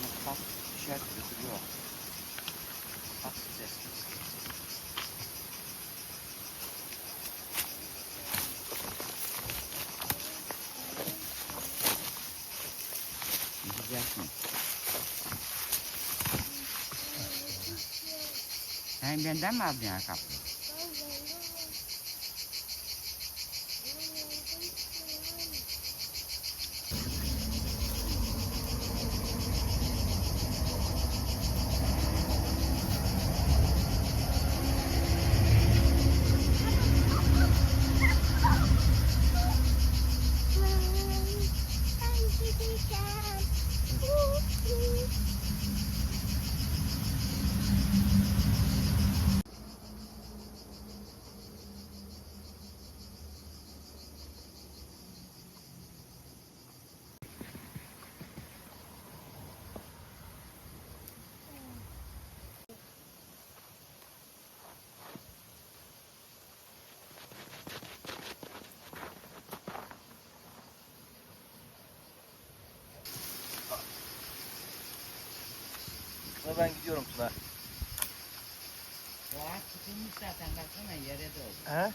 tane kas işaret götürüyor. Kas size. Yiyeceksin. Sen benden mi aldın ya kapıyı? Ben gidiyorum Tuna. O ağaç çıkılmış zaten, baksana yere doğru. He?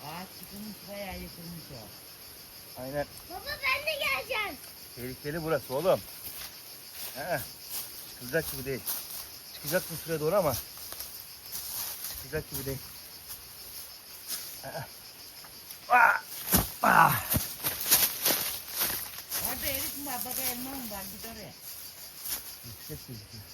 Ağaç çıkılmış, bayağı yıkılmış o. Aynen. Baba ben de geleceğim. Tehlikeli burası oğlum. He. Çıkılacak gibi değil. Çıkacaksın şuraya doğru ama çıkacak gibi değil. He. Ah! Ah! Orada erik mi var, baba elma mı var, git oraya. Yüksek gözüküyor.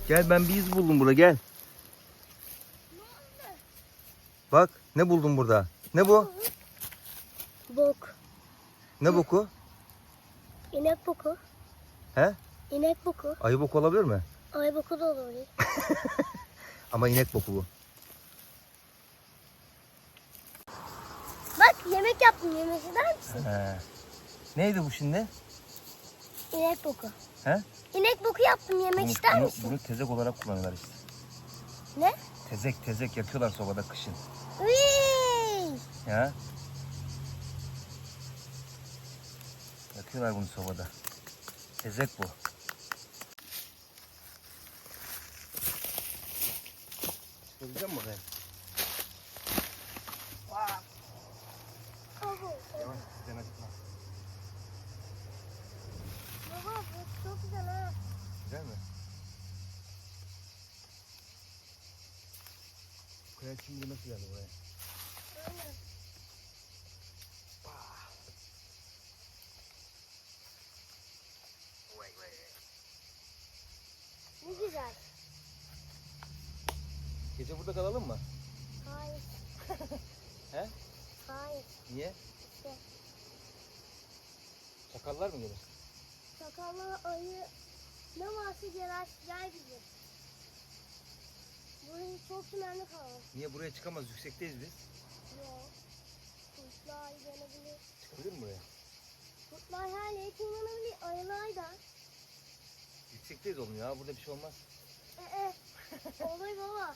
Gel, ben bir iz buldum burada, gel. Bak ne buldum burada. Ne bu? Bok. Ne boku? İnek boku. He? İnek boku. Ayı boku olabilir mi? Ay boku da olabilir. Ama inek boku bu. Bak yemek yaptım, yemek ister misin? He. Neydi bu şimdi? İnek boku. He? İnek boku yaptım, yemek ister misin? Bunu tezek olarak kullanıyorlar işte. Ne? Tezek yakıyorlar sobada kışın. Uyyy! Ya. Yakıyorlar bunu sobada. Tezek bu. Çıkabilecek misin buraya? Yavaş, demek ki. Baba bu çok güzel ha. Güzel mi? Kaya şimdi nasıl geldi buraya? Aynen. Ne güzel. Gece burada kalalım mı? Hayır. He? Hayır. Niye? İşte Çakallar mı gelir? sakallı ayı ne varsa gel bizi. Burayı çok çimenli kalalım. Niye buraya çıkamaz? Yüksekteyiz biz. Yok. Kurtlar gelebilir. Çıkabilir mi buraya? Kurtlar her yere tırmanabilir. Ayılar da. Yüksekteyiz oğlum ya. Burada bir şey olmaz. Olur baba.